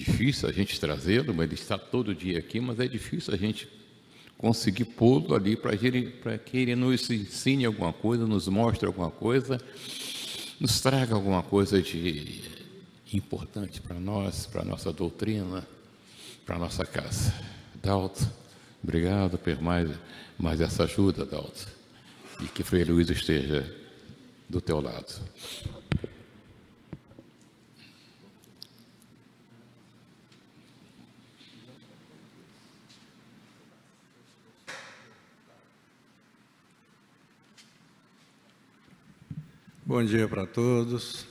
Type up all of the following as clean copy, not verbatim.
difícil a gente trazê-lo, mas ele está todo dia aqui, mas é difícil a gente conseguir pô-lo ali para que ele nos ensine alguma coisa, nos mostre alguma coisa, nos traga alguma coisa de importante para nós, para a nossa doutrina, para a nossa casa. Dalton, obrigado por mais essa ajuda, Dalton, e que Frei Luiz esteja do teu lado. Bom dia para todos.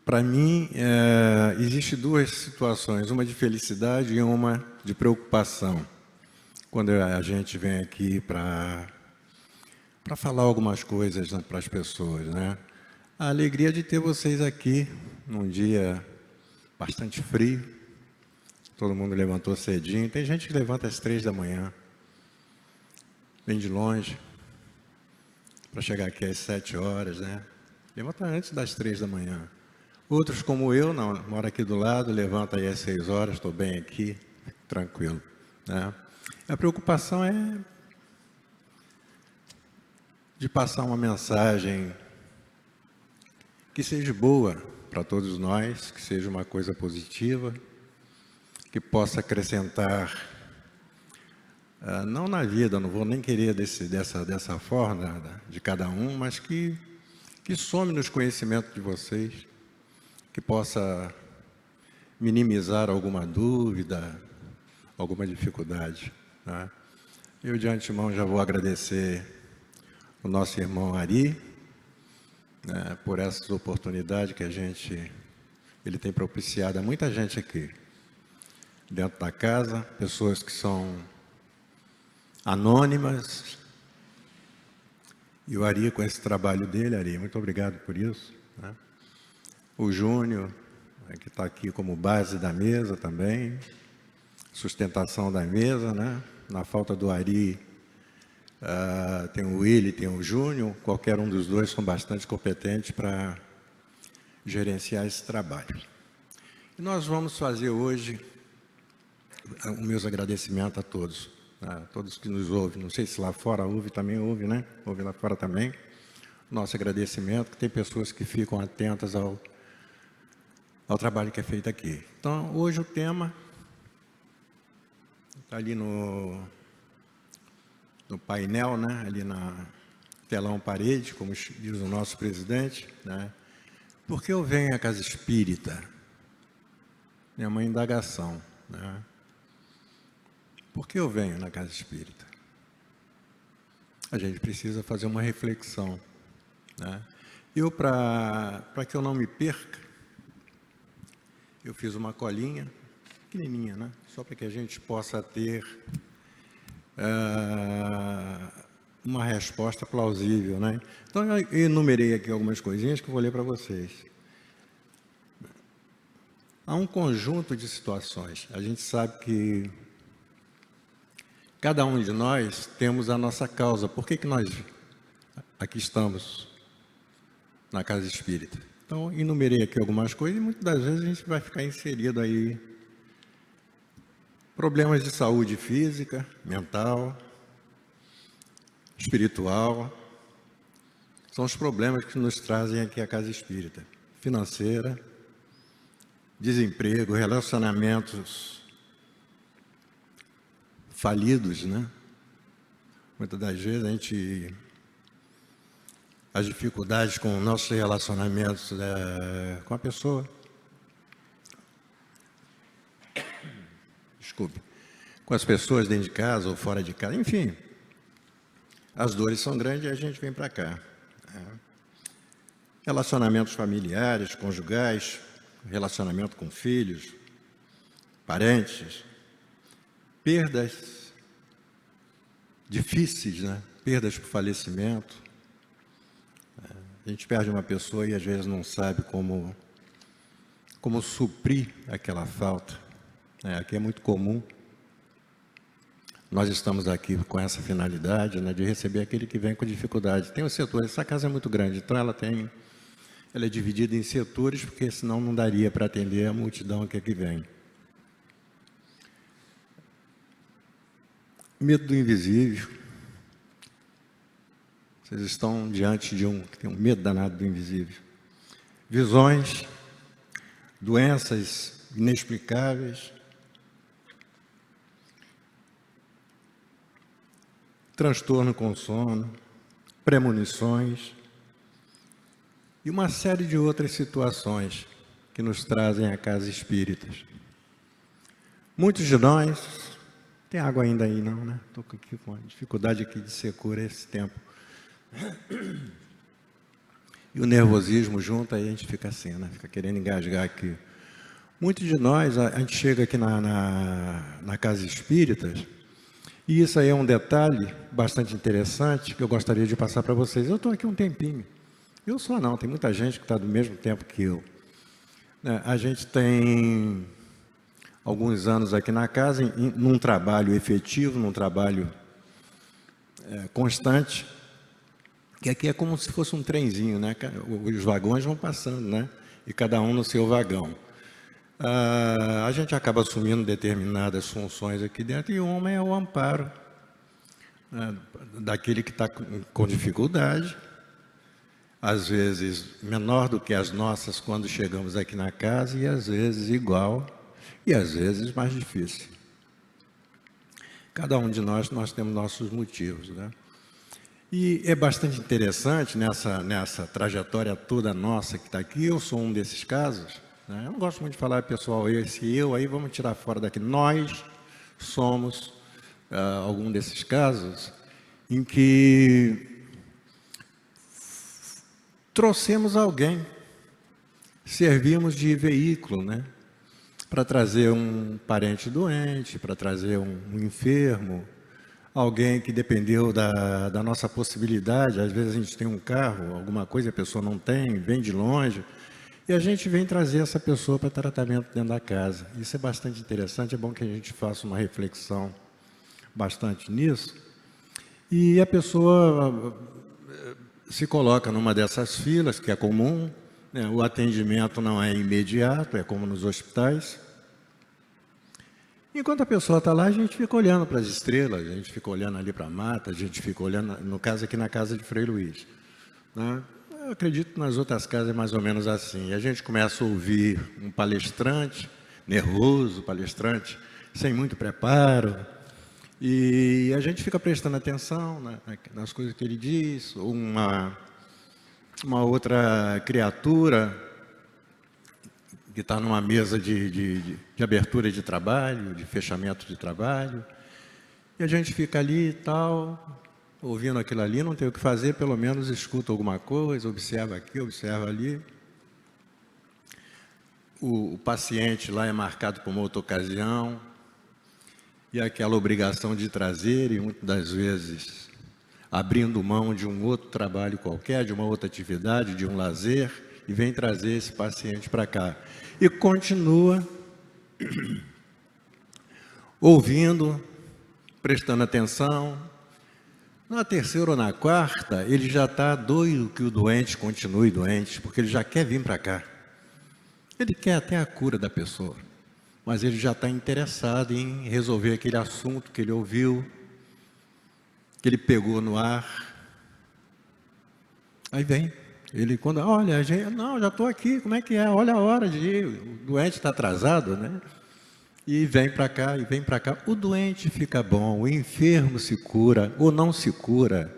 Para mim, existe duas situações, uma de felicidade e uma de preocupação, quando a gente vem aqui para falar algumas coisas, né, para as pessoas, né? A alegria de ter vocês aqui num dia bastante frio, todo mundo levantou cedinho, tem gente que levanta às 3 da manhã, vem de longe, para chegar aqui às 7 horas, né? Levanta antes das 3 da manhã. Outros, como eu, não, moro aqui do lado, levanta aí às 6 horas, estou bem aqui, tranquilo, né? A preocupação é de passar uma mensagem que seja boa para todos nós, que seja uma coisa positiva, que possa acrescentar, não na vida, não vou nem querer dessa forma de cada um, mas que some nos conhecimentos de vocês, que possa minimizar alguma dúvida, alguma dificuldade, tá? Eu, de antemão, já vou agradecer o nosso irmão Ari, né, por essa oportunidade que ele tem propiciado a muita gente aqui, dentro da casa, pessoas que são anônimas, e o Ari, com esse trabalho dele, Ari, muito obrigado por isso, né? O Júnior, que está aqui como base da mesa também, sustentação da mesa, né? Na falta do Ari, tem o Willy, tem o Júnior, qualquer um dos dois são bastante competentes para gerenciar esse trabalho. E nós vamos fazer hoje os meus agradecimentos a todos, né? Todos que nos ouvem, não sei se lá fora também ouve, né? Ouve lá fora também. Nosso agradecimento, que tem pessoas que ficam atentas ao trabalho que é feito aqui. Então, hoje o tema está ali no painel, né? Ali na telão parede, como diz o nosso presidente, né? Por que eu venho à casa espírita? É uma indagação, né? Por que eu venho na casa espírita? A gente precisa fazer uma reflexão, né? Eu, para que eu não me perca, eu fiz uma colinha, pequenininha, né? Só para que a gente possa ter uma resposta plausível, né? Então, eu enumerei aqui algumas coisinhas que eu vou ler para vocês. Há um conjunto de situações. A gente sabe que cada um de nós temos a nossa causa. Por que nós aqui estamos na casa espírita? Então, enumerei aqui algumas coisas e muitas das vezes a gente vai ficar inserido aí. Problemas de saúde física, mental, espiritual, são os problemas que nos trazem aqui à casa espírita. Financeira, desemprego, relacionamentos falidos, né? Muitas das vezes as dificuldades com nossos relacionamentos com a pessoa, com as pessoas dentro de casa ou fora de casa, enfim, as dores são grandes e a gente vem para cá. Relacionamentos familiares, conjugais, relacionamento com filhos, parentes, perdas difíceis, né? Perdas por falecimento. A gente perde uma pessoa e às vezes não sabe como suprir aquela falta. Aqui é muito comum. Nós estamos aqui com essa finalidade, né, de receber aquele que vem com dificuldade. Tem o setor, essa casa é muito grande, então ela tem ela é dividida em setores, porque senão não daria para atender a multidão que aqui vem. Medo do invisível. Vocês estão diante de um que tem um medo danado do invisível. Visões, doenças inexplicáveis, transtorno com sono, premonições e uma série de outras situações que nos trazem à casa espíritas. Muitos de nós... Tem água ainda aí, não, né? Estou aqui com dificuldade aqui de secura esse tempo. E o nervosismo junto, aí a gente fica assim, né? Fica querendo engasgar aqui. Muitos de nós, a gente chega aqui na casa espíritas, e isso aí é um detalhe bastante interessante que eu gostaria de passar para vocês. Eu estou aqui um tempinho. Eu só não, tem muita gente que está do mesmo tempo que eu. A gente tem alguns anos aqui na casa, num trabalho efetivo, num trabalho constante, que aqui é como se fosse um trenzinho, né? Os vagões vão passando, né? E cada um no seu vagão. A gente acaba assumindo determinadas funções aqui dentro, e uma é o amparo daquele que está com dificuldade, às vezes menor do que as nossas quando chegamos aqui na casa, e às vezes igual, e às vezes mais difícil. Cada um de nós temos nossos motivos, né? E é bastante interessante nessa trajetória toda nossa que está aqui. Eu sou um desses casos, né? Eu não gosto muito de falar, pessoal, aí vamos tirar fora daqui. Nós somos algum desses casos em que trouxemos alguém, servimos de veículo, né? Para trazer um parente doente, para trazer um enfermo, alguém que dependeu da nossa possibilidade. Às vezes a gente tem um carro, alguma coisa a pessoa não tem, vem de longe, e a gente vem trazer essa pessoa para tratamento dentro da casa. Isso é bastante interessante, é bom que a gente faça uma reflexão bastante nisso. E a pessoa se coloca numa dessas filas, que é comum, né? O atendimento não é imediato, é como nos hospitais. Enquanto a pessoa está lá, a gente fica olhando para as estrelas, a gente fica olhando ali para a mata, a gente fica olhando, no caso aqui na casa de Frei Luís, né? Eu acredito que nas outras casas é mais ou menos assim. E a gente começa a ouvir um palestrante, nervoso, palestrante, sem muito preparo, e a gente fica prestando atenção nas coisas que ele diz. Uma outra criatura que está numa mesa de abertura de trabalho, de fechamento de trabalho, e a gente fica ali e tal, ouvindo aquilo ali, não tem o que fazer, pelo menos escuta alguma coisa, observa aqui, observa ali. O paciente lá é marcado por uma outra ocasião, e aquela obrigação de trazer, e muitas das vezes abrindo mão de um outro trabalho qualquer, de uma outra atividade, de um lazer, e vem trazer esse paciente para cá. E continua ouvindo, prestando atenção. Na terceira ou na quarta, ele já está doido que o doente continue doente, porque ele já quer vir para cá. Ele quer até a cura da pessoa, mas ele já está interessado em resolver aquele assunto que ele ouviu, que ele pegou no ar. Aí vem, ele quando, olha, não, já estou aqui, como é que é? Olha a hora de ir, o doente está atrasado, né? E vem para cá, e vem para cá. O doente fica bom, o enfermo se cura ou não se cura.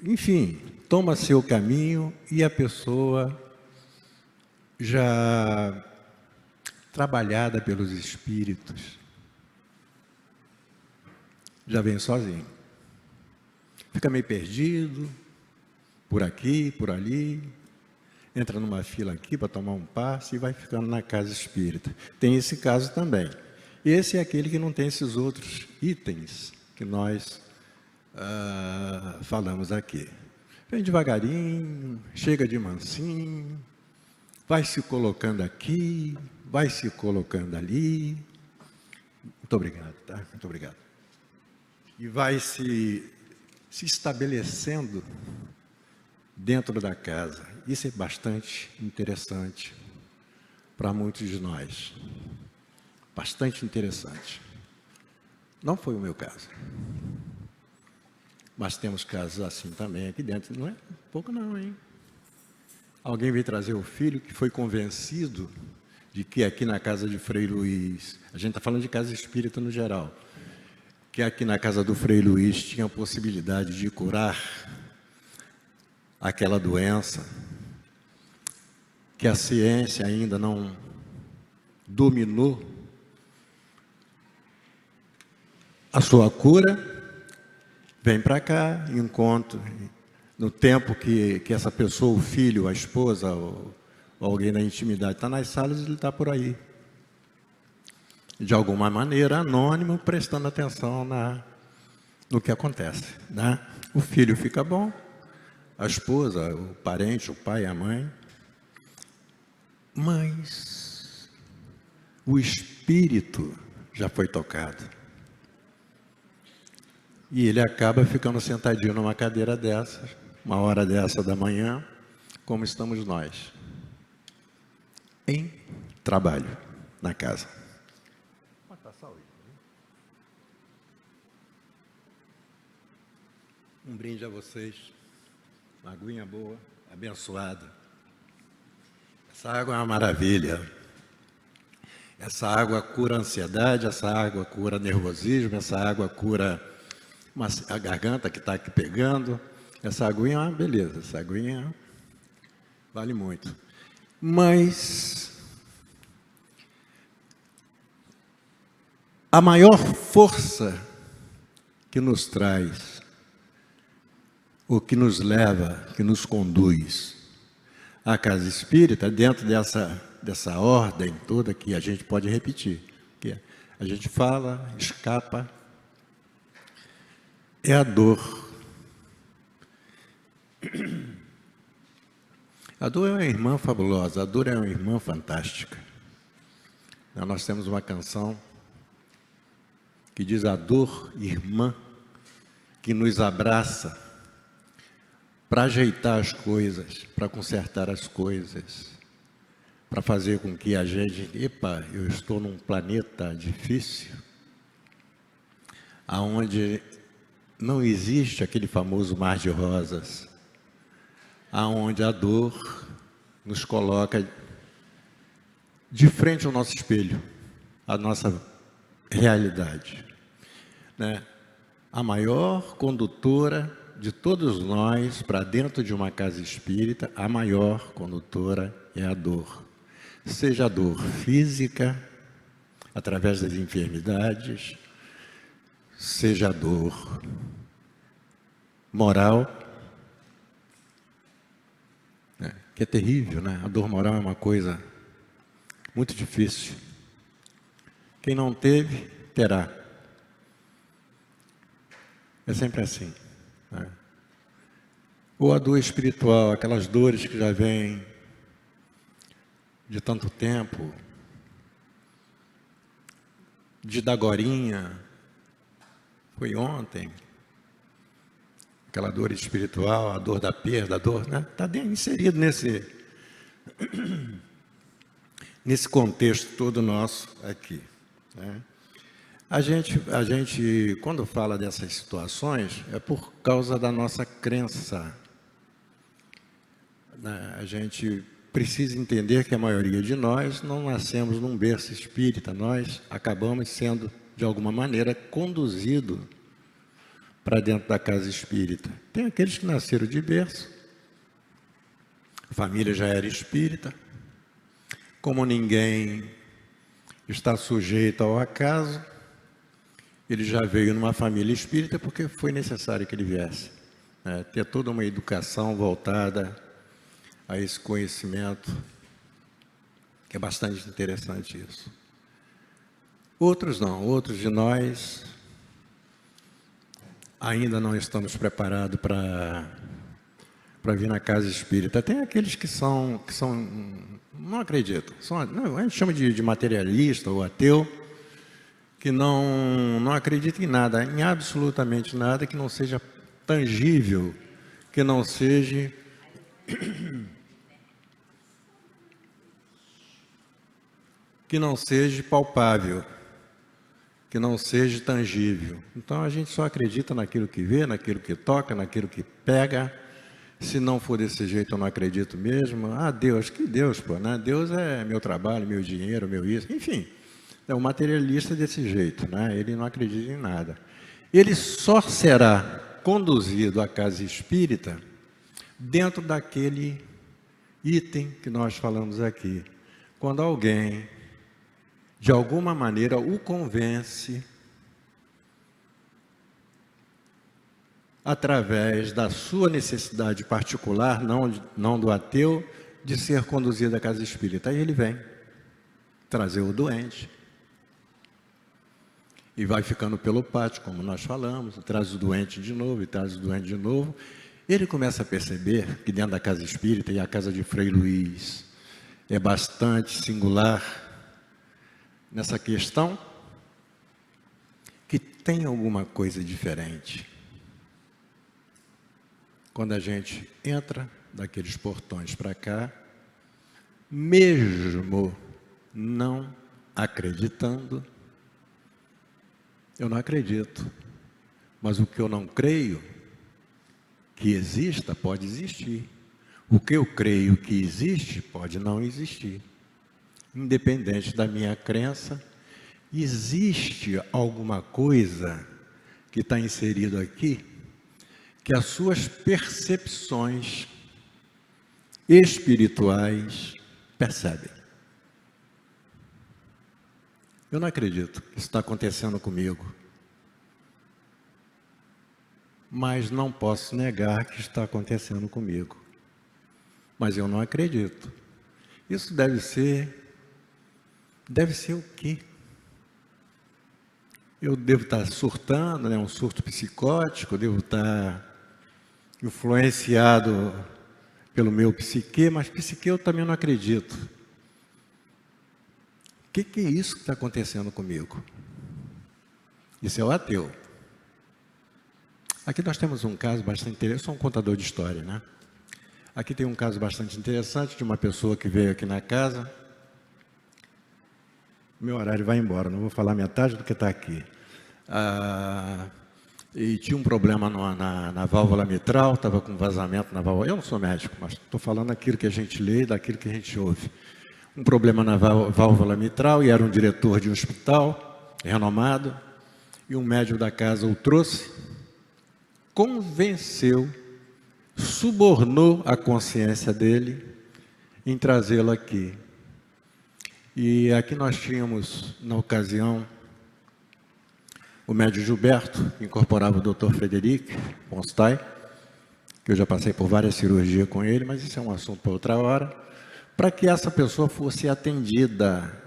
Enfim, toma seu caminho e a pessoa já trabalhada pelos espíritos já vem sozinho. Fica meio perdido, por aqui, por ali, entra numa fila aqui para tomar um passe e vai ficando na casa espírita. Tem esse caso também. Esse é aquele que não tem esses outros itens que nós falamos aqui. Vem devagarinho, chega de mansinho, vai se colocando aqui, vai se colocando ali. Muito obrigado, tá? Muito obrigado. E vai se estabelecendo dentro da casa. Isso é bastante interessante para muitos de nós. Bastante interessante. Não foi o meu caso. Mas temos casos assim também aqui dentro. Não é pouco não, hein? Alguém veio trazer o filho que foi convencido de que aqui na casa de Frei Luís, a gente está falando de casa espírita no geral, que aqui na casa do Frei Luís tinha a possibilidade de curar aquela doença, que a ciência ainda não dominou a sua cura, vem para cá, encontro, no tempo que essa pessoa, o filho, a esposa, ou alguém da intimidade está nas salas, ele está por aí. De alguma maneira, anônimo, prestando atenção no que acontece. Né? O filho fica bom, a esposa, o parente, o pai, a mãe. Mas o espírito já foi tocado. E ele acaba ficando sentadinho numa cadeira dessa, uma hora dessa da manhã, como estamos nós, em trabalho, na casa. Um brinde a vocês, uma aguinha boa, abençoada. Essa água é uma maravilha. Essa água cura a ansiedade, essa água cura nervosismo, essa água cura a garganta que está aqui pegando. Essa aguinha é uma beleza, essa aguinha vale muito. Mas a maior força que nos traz, o que nos leva, que nos conduz à casa espírita, dentro dessa ordem toda que a gente pode repetir, que a gente fala, escapa, é a dor. A dor é uma irmã fabulosa, a dor é uma irmã fantástica. Nós temos uma canção que diz: a dor, irmã, que nos abraça para ajeitar as coisas, para consertar as coisas, para fazer com que a gente, eu estou num planeta difícil, aonde não existe aquele famoso mar de rosas, aonde a dor nos coloca de frente ao nosso espelho, a nossa realidade, né? A maior condutora de todos nós para dentro de uma casa espírita, a maior condutora é a dor. Seja a dor física, através das enfermidades, seja a dor moral, né? Que é terrível, né? A dor moral é uma coisa muito difícil. Quem não teve, terá. É sempre assim, né? Ou a dor espiritual, aquelas dores que já vêm de tanto tempo, de dagorinha, foi ontem, aquela dor espiritual, a dor da perda, a dor, né? Está inserido nesse contexto todo nosso aqui, né? A gente, quando fala dessas situações, é por causa da nossa crença, né? A gente precisa entender que a maioria de nós não nascemos num berço espírita, nós acabamos sendo, de alguma maneira, conduzidos para dentro da casa espírita. Tem aqueles que nasceram de berço, a família já era espírita, como ninguém está sujeito ao acaso, ele já veio numa família espírita porque foi necessário que ele viesse, né? Ter toda uma educação voltada a esse conhecimento, que é bastante interessante isso. Outros não, outros de nós ainda não estamos preparados para vir na casa espírita. Tem aqueles que não acreditam, a gente chama de materialista ou ateu, que não acredita em nada, em absolutamente nada que não seja tangível, que não seja que não seja palpável, que não seja tangível. Então a gente só acredita naquilo que vê, naquilo que toca, naquilo que pega. Se não for desse jeito, eu não acredito mesmo. Ah, Deus, que Deus, pô, né? Deus é meu trabalho, meu dinheiro, meu isso, enfim. É um materialista desse jeito, né? Ele não acredita em nada. Ele só será conduzido à casa espírita dentro daquele item que nós falamos aqui. Quando alguém, de alguma maneira, o convence, através da sua necessidade particular, não do ateu, de ser conduzido à casa espírita. Aí ele vem trazer o doente. E vai ficando pelo pátio, como nós falamos, traz o doente de novo, e traz o doente de novo. Ele começa a perceber que dentro da casa espírita, e a casa de Frei Luís é bastante singular nessa questão, que tem alguma coisa diferente. Quando a gente entra daqueles portões para cá, mesmo não acreditando, eu não acredito, mas o que eu não creio que exista, pode existir. O que eu creio que existe, pode não existir. Independente da minha crença, existe alguma coisa que está inserido aqui, que as suas percepções espirituais percebem. Eu não acredito que isso está acontecendo comigo, mas não posso negar que está acontecendo comigo. Mas eu não acredito. Isso deve ser o quê? Eu devo estar surtando, né? Um surto psicótico, eu devo estar influenciado pelo meu psique, mas psique eu também não acredito. O que é isso que está acontecendo comigo? Isso é o ateu. Aqui nós temos um caso bastante interessante, eu sou um contador de história, né? Aqui tem um caso bastante interessante de uma pessoa que veio aqui na casa. Meu horário vai embora, não vou falar metade do que está aqui. E tinha um problema na válvula mitral, estava com vazamento na válvula. Eu não sou médico, mas estou falando aquilo que a gente lê, daquilo que a gente ouve. Um problema na válvula mitral, e era um diretor de um hospital renomado, e um médico da casa o trouxe, convenceu, subornou a consciência dele em trazê-lo aqui. E aqui nós tínhamos, na ocasião, o médico Gilberto, que incorporava o Dr. Frederic Constai, que eu já passei por várias cirurgias com ele, mas isso é um assunto para outra hora, para que essa pessoa fosse atendida.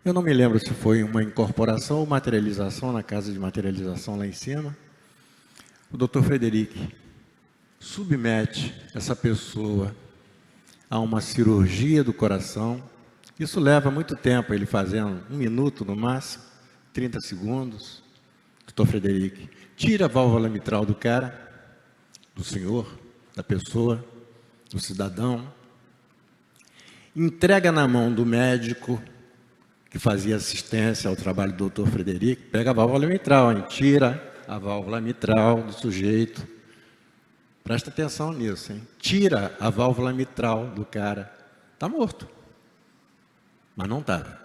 Eu não me lembro se foi uma incorporação ou materialização, na casa de materialização lá em cima. O Dr. Frederic submete essa pessoa a uma cirurgia do coração. Isso leva muito tempo, ele fazendo 1 minuto no máximo, 30 segundos. Dr. Frederic tira a válvula mitral do cara, do senhor, da pessoa, do cidadão, entrega na mão do médico que fazia assistência ao trabalho do Dr. Frederic, pega a válvula mitral, hein? Tira a válvula mitral do sujeito. Presta atenção nisso, hein? Tira a válvula mitral do cara. Está morto. Mas não estava.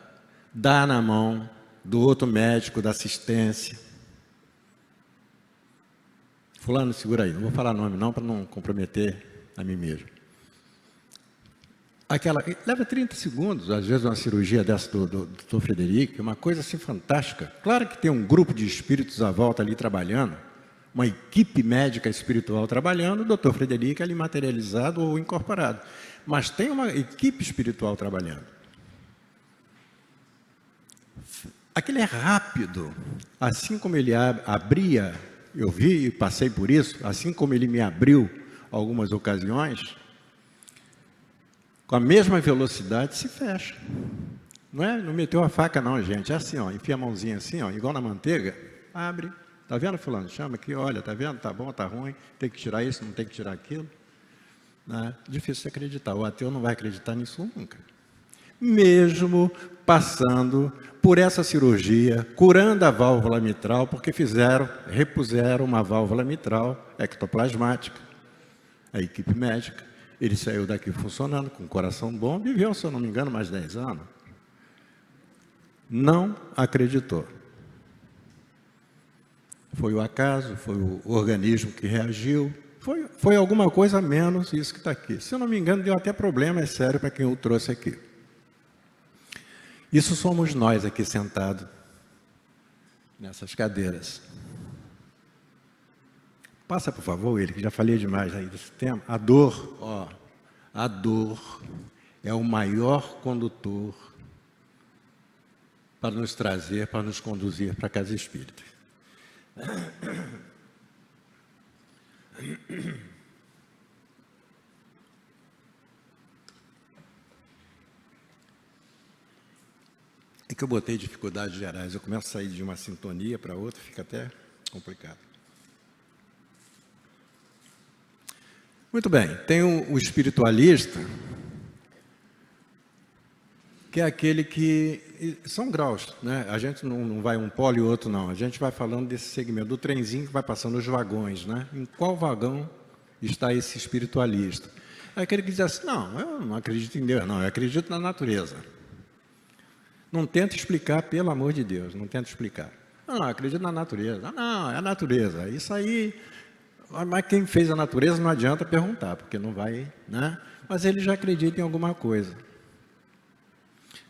Dá na mão do outro médico da assistência. Fulano, segura aí. Não vou falar nome não, para não comprometer a mim mesmo. Leva 30 segundos, às vezes, uma cirurgia dessa do Dr. Frederic, uma coisa assim fantástica. Claro que tem um grupo de espíritos à volta ali trabalhando, uma equipe médica espiritual trabalhando, o Dr. Frederic ali materializado ou incorporado. Mas tem uma equipe espiritual trabalhando. Aquele é rápido, assim como ele abria, eu vi e passei por isso, assim como ele me abriu algumas ocasiões, com a mesma velocidade se fecha. Não meteu a faca não, gente, é assim, ó, enfia a mãozinha assim, ó, igual na manteiga, abre, tá vendo fulano? Chama aqui, olha, tá vendo? Tá bom, tá ruim, tem que tirar isso, não tem que tirar aquilo. né? Difícil de acreditar. O ateu não vai acreditar nisso nunca. Mesmo passando por essa cirurgia, curando a válvula mitral, porque repuseram uma válvula mitral ectoplasmática, a equipe médica. Ele saiu daqui funcionando, com o coração bom, viveu, se eu não me engano, mais 10 anos. Não acreditou. Foi o acaso, foi o organismo que reagiu, foi alguma coisa menos isso que está aqui. Se eu não me engano, deu até problema, é sério, para quem o trouxe aqui. Isso somos nós aqui sentados nessas cadeiras. Passa, por favor, ele, que já falei demais aí desse tema. A dor é o maior condutor para nos trazer, para nos conduzir para a casa espírita. É que eu botei dificuldades gerais, eu começo a sair de uma sintonia para outra, fica até complicado. Muito bem, tem o espiritualista, que é aquele que... São graus, né? A gente não vai um polo e outro, não. A gente vai falando desse segmento, do trenzinho que vai passando os vagões, né? Em qual vagão está esse espiritualista? É aquele que diz assim, não, eu não acredito em Deus, não, eu acredito na natureza. Não tenta explicar, pelo amor de Deus, não tenta explicar. Não, eu acredito na natureza. Não, é a natureza. Isso aí... Mas quem fez a natureza não adianta perguntar, porque não vai, né? Mas ele já acredita em alguma coisa.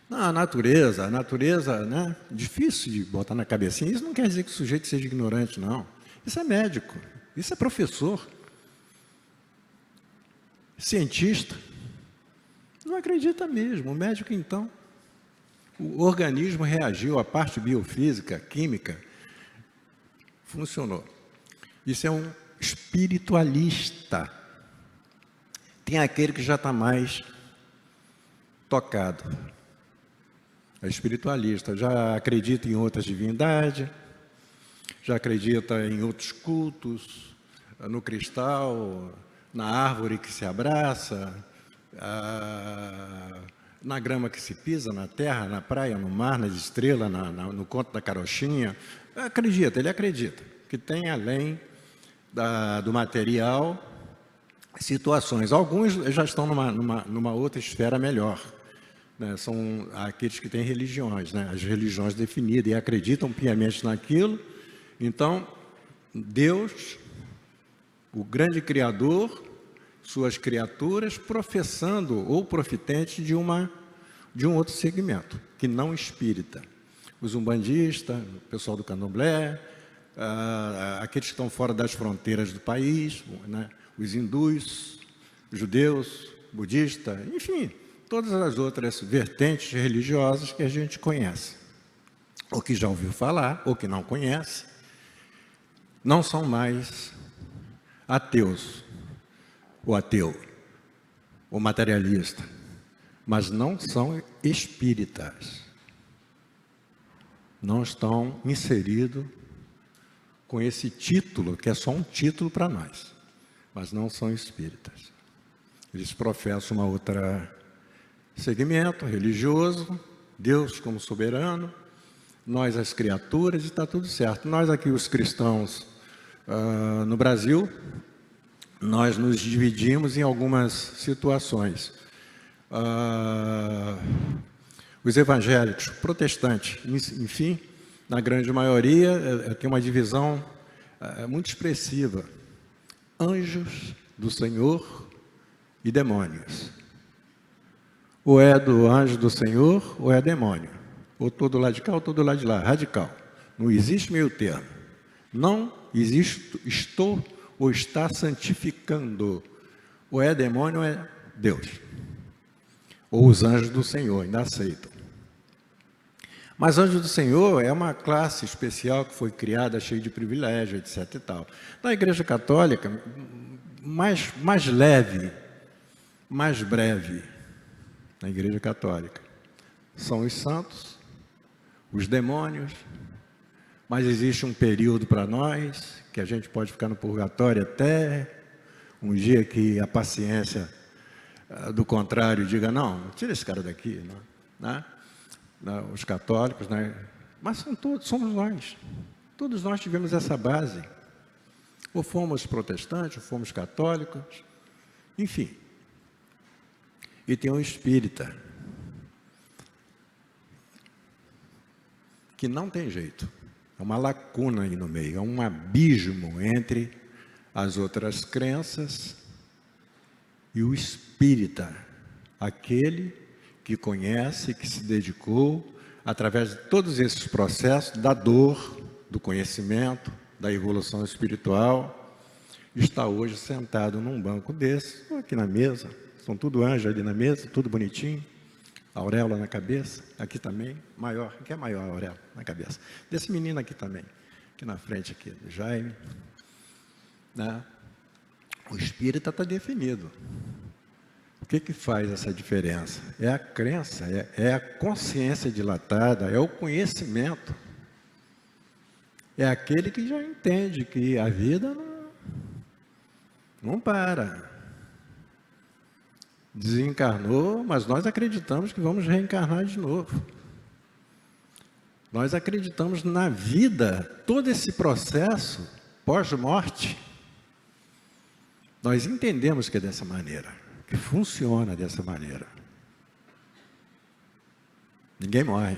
Não, a natureza, né? Difícil de botar na cabecinha. Isso não quer dizer que o sujeito seja ignorante, não. Isso é médico, isso é professor, cientista. Não acredita mesmo. O médico, então, o organismo reagiu, a parte biofísica, química, funcionou. Isso é um espiritualista. Tem aquele que já está mais tocado. É espiritualista, já acredita em outras divindades, já acredita em outros cultos, no cristal, na árvore que se abraça, na grama que se pisa, na terra, na praia, no mar, nas estrelas, no conto da carochinha. Ele acredita que tem além do material, situações. Alguns já estão numa outra esfera melhor, né? São aqueles que têm religiões, né? As religiões definidas e acreditam piamente naquilo. Então, Deus, o grande Criador, suas criaturas, professando ou profitente de um outro segmento, que não espírita. Os umbandistas, o pessoal do candomblé, aqueles que estão fora das fronteiras do país, né? Os hindus, os judeus, budistas, enfim, todas as outras vertentes religiosas que a gente conhece, ou que já ouviu falar, ou que não conhece, não são mais ateus, ou ateu, ou materialista, mas não são espíritas, não estão inseridos com esse título, que é só um título para nós, mas não são espíritas. Eles professam uma outra segmento religioso, Deus como soberano, nós as criaturas, e está tudo certo. Nós aqui, os cristãos, no Brasil, nós nos dividimos em algumas situações. Os evangélicos, protestantes, enfim, na grande maioria, tem uma divisão muito expressiva. Anjos do Senhor e demônios. Ou é do anjo do Senhor, ou é demônio. Ou todo lado de cá, ou todo lado de lá. Radical. Não existe meio termo. Não existe estou ou está santificando. Ou é demônio, ou é Deus. Ou os anjos do Senhor, ainda aceitam. Mas anjo do Senhor é uma classe especial que foi criada, cheia de privilégio, etc. e tal. Na Igreja Católica, mais leve, mais breve, na Igreja Católica, são os santos, os demônios, mas existe um período para nós, que a gente pode ficar no purgatório até Um dia que a paciência do contrário diga, não, tira esse cara daqui, né? Os católicos, né? Mas somos nós. Todos nós tivemos essa base. Ou fomos protestantes, ou fomos católicos, enfim. E tem um espírita que não tem jeito. É uma lacuna aí no meio, é um abismo entre as outras crenças e o espírita, aquele que conhece, que se dedicou, através de todos esses processos, da dor, do conhecimento, da evolução espiritual, está hoje sentado num banco desse, ou aqui na mesa, são tudo anjos ali na mesa, tudo bonitinho, auréola na cabeça, aqui também, maior, aqui é maior a auréola na cabeça, desse menino aqui também, aqui na frente, aqui, do Jaime, né? O espírita está definido. O que faz essa diferença? É a crença, é a consciência dilatada, é o conhecimento. É aquele que já entende que a vida não para. Desencarnou, mas nós acreditamos que vamos reencarnar de novo. Nós acreditamos na vida, todo esse processo pós-morte. Nós entendemos que é dessa maneira, que funciona dessa maneira. Ninguém morre.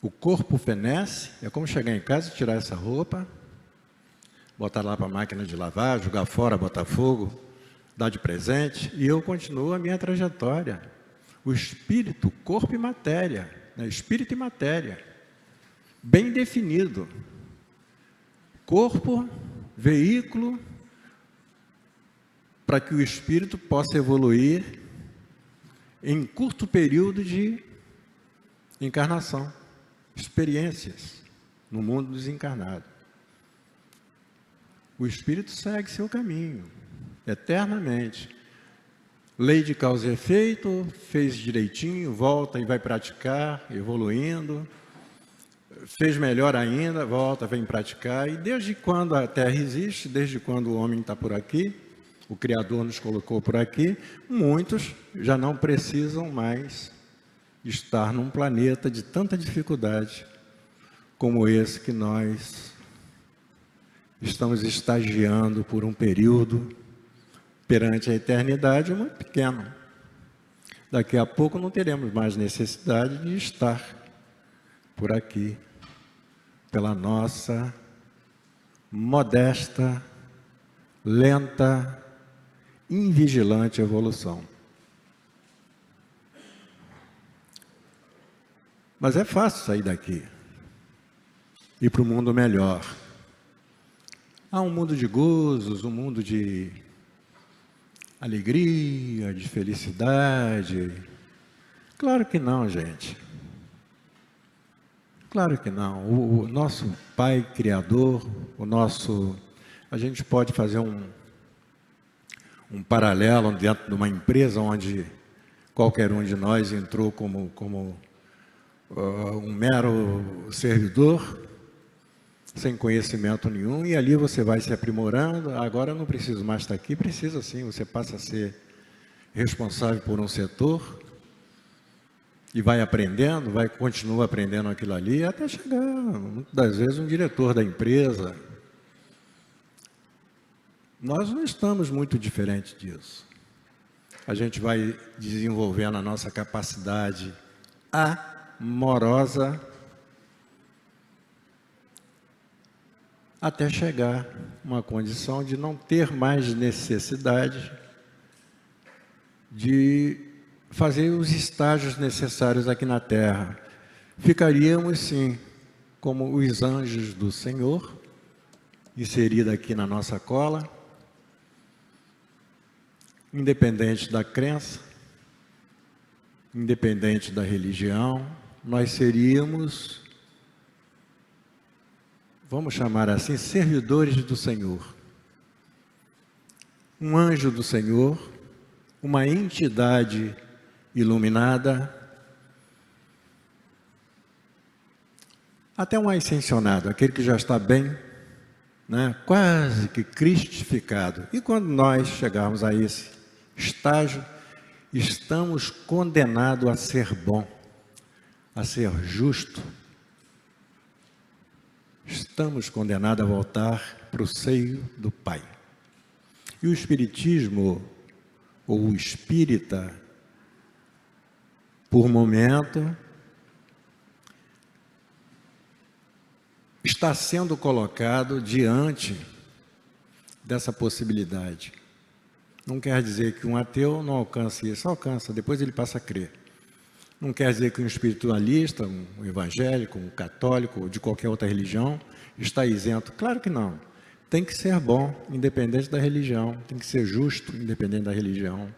O corpo fenece, é como chegar em casa e tirar essa roupa, botar lá para a máquina de lavar, jogar fora, botar fogo, dar de presente, e eu continuo a minha trajetória. O espírito, corpo e matéria, né? Espírito e matéria, bem definido. Corpo, veículo, para que o espírito possa evoluir em curto período de encarnação, experiências no mundo dos encarnados. O espírito segue seu caminho, eternamente. Lei de causa e efeito, fez direitinho, volta e vai praticar, evoluindo. Fez melhor ainda, volta, vem praticar. E desde quando a Terra existe, desde quando o homem está por aqui, o Criador nos colocou por aqui, muitos já não precisam mais estar num planeta de tanta dificuldade como esse que nós estamos estagiando por um período perante a eternidade muito pequeno. Daqui a pouco não teremos mais necessidade de estar por aqui, pela nossa modesta, lenta, invigilante evolução. Mas é fácil sair daqui, ir para um mundo melhor. Há um mundo de gozos, um mundo de alegria, de felicidade. Claro que não, gente. Claro que não. O nosso Pai Criador, a gente pode fazer um paralelo dentro de uma empresa onde qualquer um de nós entrou como um mero servidor, sem conhecimento nenhum, e ali você vai se aprimorando. Agora eu não preciso mais estar aqui, precisa sim, você passa a ser responsável por um setor, e vai aprendendo, continua aprendendo aquilo ali, até chegar, muitas das vezes, um diretor da empresa. Nós não estamos muito diferentes disso. A gente vai desenvolvendo a nossa capacidade amorosa até chegar uma condição de não ter mais necessidade de fazer os estágios necessários aqui na Terra. Ficaríamos, sim, como os anjos do Senhor, inserido aqui na nossa cola, independente da crença, independente da religião, nós seríamos, vamos chamar assim, servidores do Senhor. Um anjo do Senhor, uma entidade iluminada, até um ascensionado, aquele que já está bem né, quase que cristificado. E quando nós chegarmos a esse estágio, estamos condenados a ser bom, a ser justo. Estamos condenados a voltar para o seio do Pai. E o Espiritismo, ou o espírita, por momento, está sendo colocado diante dessa possibilidade. Não quer dizer que um ateu não alcance isso, alcança, depois ele passa a crer. Não quer dizer que um espiritualista, um evangélico, um católico, ou de qualquer outra religião, está isento. Claro que não. Tem que ser bom, independente da religião. Tem que ser justo, independente da religião.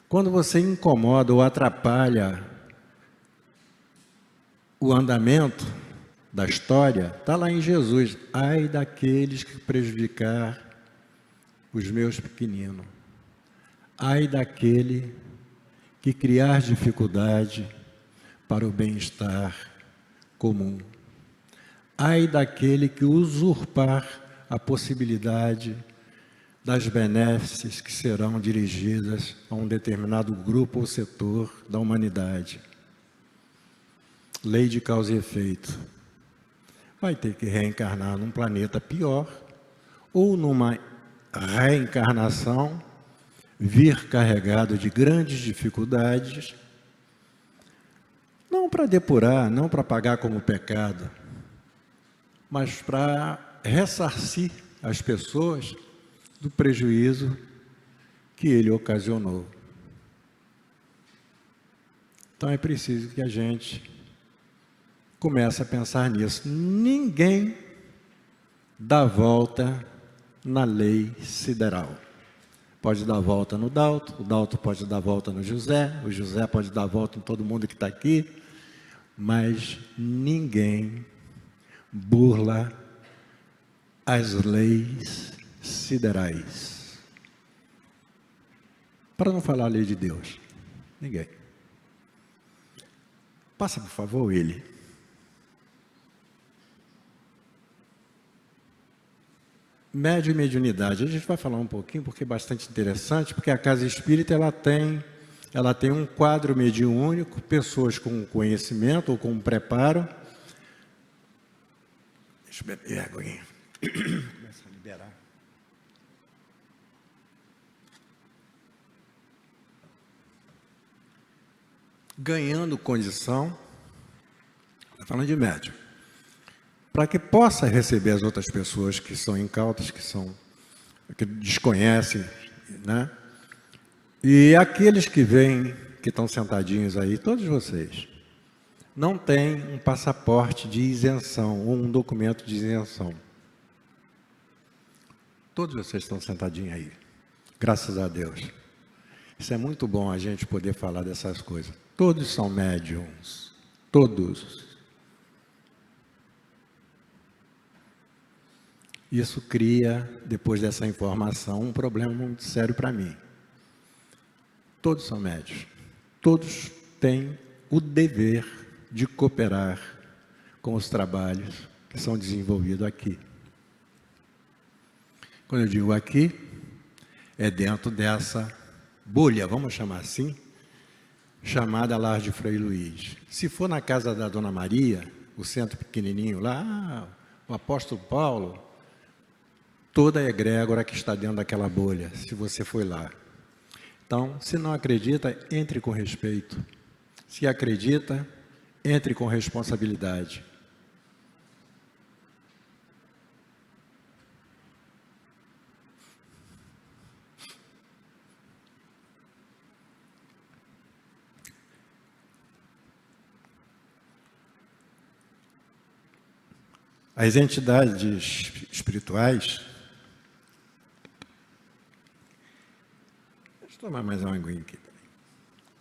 Quando você incomoda ou atrapalha o andamento da história, está lá em Jesus. Ai daqueles que prejudicar os meus pequeninos. Ai daquele que criar dificuldade para o bem-estar comum. Ai daquele que usurpar a possibilidade das benéficas que serão dirigidas a um determinado grupo ou setor da humanidade. Lei de causa e efeito. Vai ter que reencarnar num planeta pior, ou numa reencarnação, vir carregado de grandes dificuldades, não para depurar, não para pagar como pecado, mas para ressarcir as pessoas do prejuízo que ele ocasionou. Então é preciso que a gente comece a pensar nisso. Ninguém dá volta na lei sideral. Pode dar volta no Dalto, o Dalto pode dar volta no José, o José pode dar volta em todo mundo que está aqui, mas ninguém burla as leis siderais. Para não falar a lei de Deus, ninguém. Passa, por favor, ele. Médium e mediunidade. A gente vai falar um pouquinho, porque é bastante interessante, porque a Casa Espírita ela tem um quadro mediúnico, pessoas com conhecimento ou com preparo. Deixa eu beber água aí. Começa a liberar. Ganhando condição, está falando de médium, para que possa receber as outras pessoas que são incautas, que desconhecem, né? E aqueles que vêm, que estão sentadinhos aí, todos vocês, não têm um passaporte de isenção ou um documento de isenção. Todos vocês estão sentadinhos aí, graças a Deus. Isso é muito bom a gente poder falar dessas coisas. Todos são médiums, todos. Isso cria, depois dessa informação, um problema muito sério para mim. Todos são médios. Todos têm o dever de cooperar com os trabalhos que são desenvolvidos aqui. Quando eu digo aqui, é dentro dessa bolha, vamos chamar assim, chamada Lar de Frei Luís. Se for na casa da Dona Maria, o centro pequenininho lá, o apóstolo Paulo, toda a egrégora que está dentro daquela bolha, se você foi lá. Então, se não acredita, entre com respeito. Se acredita, entre com responsabilidade. As entidades espirituais... Deixa eu tomar mais uma aguinha aqui.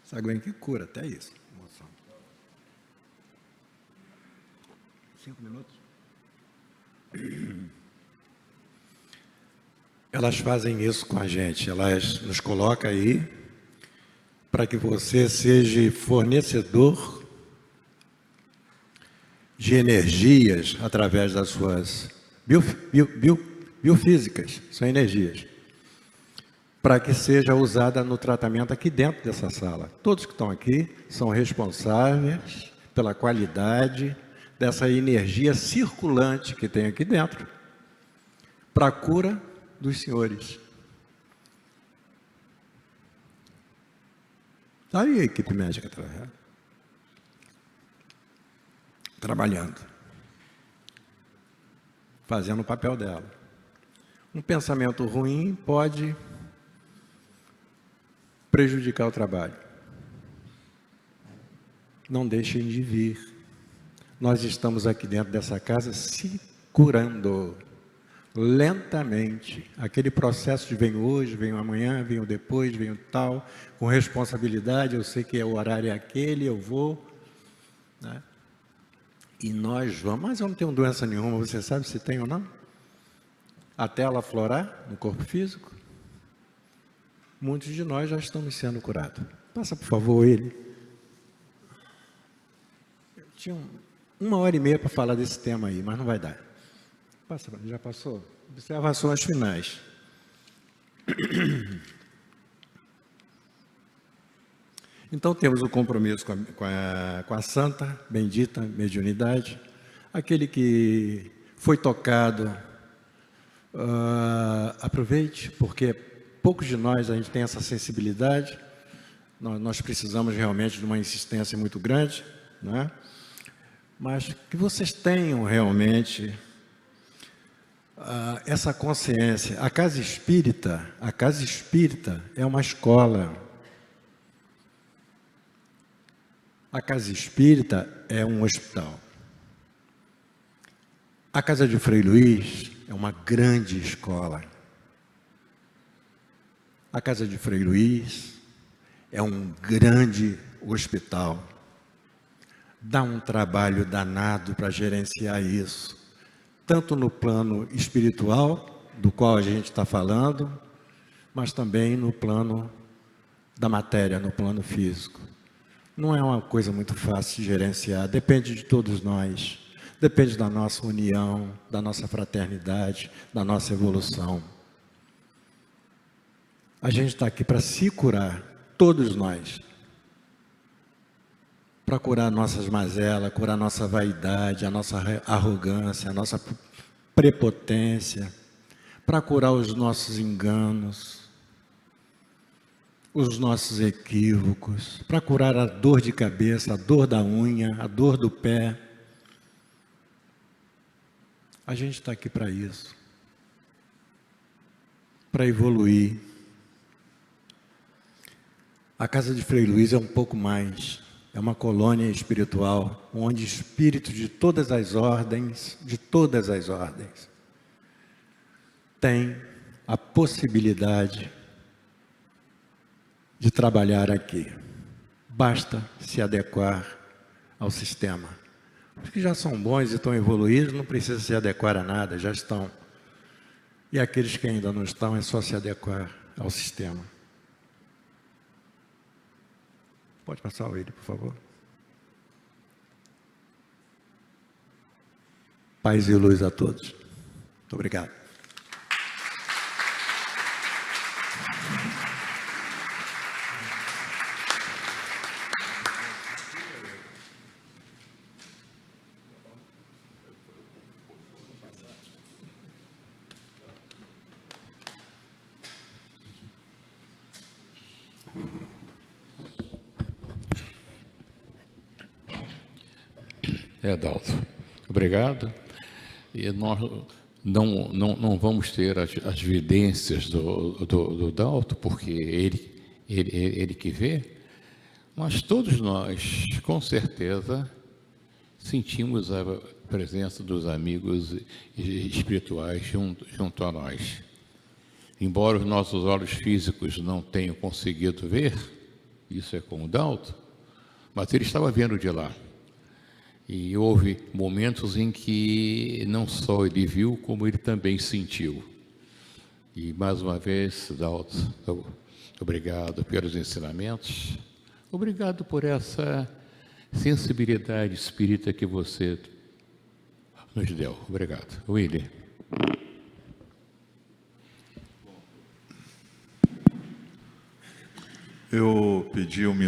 Essa aguinha aqui cura, até isso. 5 minutos. Elas fazem isso com a gente. Elas nos colocam aí para que você seja fornecedor de energias através das suas biofísicas, são energias, para que seja usada no tratamento aqui dentro dessa sala. Todos que estão aqui são responsáveis pela qualidade dessa energia circulante que tem aqui dentro, para a cura dos senhores. Está aí a equipe médica trabalhando, fazendo o papel dela. Um pensamento ruim pode prejudicar o trabalho. Não deixem de vir. Nós estamos aqui dentro dessa casa se curando lentamente. Aquele processo de vem hoje, vem amanhã, vem depois, vem tal, com responsabilidade, eu sei que o horário é aquele, eu vou, né? E nós vamos, mas eu não tenho doença nenhuma, você sabe se tem ou não? Até ela aflorar no corpo físico, muitos de nós já estamos sendo curados. Passa, por favor, ele. Eu tinha 1h30 para falar desse tema aí, mas não vai dar. Passa, já passou? Observações finais. Então, temos o compromisso com a santa, bendita mediunidade. Aquele que foi tocado, aproveite, porque poucos de nós a gente tem essa sensibilidade. Nós precisamos realmente de uma insistência muito grande, né? Mas que vocês tenham realmente essa consciência. A casa espírita é uma escola. A casa espírita é um hospital. A casa de Frei Luís é uma grande escola. A casa de Frei Luís é um grande hospital. Dá um trabalho danado para gerenciar isso, tanto no plano espiritual, do qual a gente está falando, mas também no plano da matéria, no plano físico. Não é uma coisa muito fácil de gerenciar, depende de todos nós, depende da nossa união, da nossa fraternidade, da nossa evolução. A gente está aqui para se curar, todos nós, para curar nossas mazelas, curar nossa vaidade, a nossa arrogância, a nossa prepotência, para curar os nossos enganos, os nossos equívocos, para curar a dor de cabeça, a dor da unha, a dor do pé. A gente está aqui para isso, para evoluir. A casa de Frei Luís é um pouco mais, é uma colônia espiritual, onde espíritos de todas as ordens, têm a possibilidade de trabalhar aqui. Basta se adequar ao sistema. Os que já são bons e estão evoluídos não precisam se adequar a nada, já estão. E aqueles que ainda não estão, é só se adequar ao sistema. Pode passar o vídeo, por favor. Paz e luz a todos. Muito obrigado. Adalto, obrigado. E nós não vamos ter as evidências do Dalto, porque ele que vê, mas todos nós, com certeza, sentimos a presença dos amigos espirituais junto a nós. Embora os nossos olhos físicos não tenham conseguido ver, isso é com o Dalto, mas ele estava vendo de lá. E houve momentos em que não só ele viu, como ele também sentiu. E mais uma vez, Dalto, obrigado pelos ensinamentos, obrigado por essa sensibilidade espírita que você nos deu. Obrigado. Willy. Eu pedi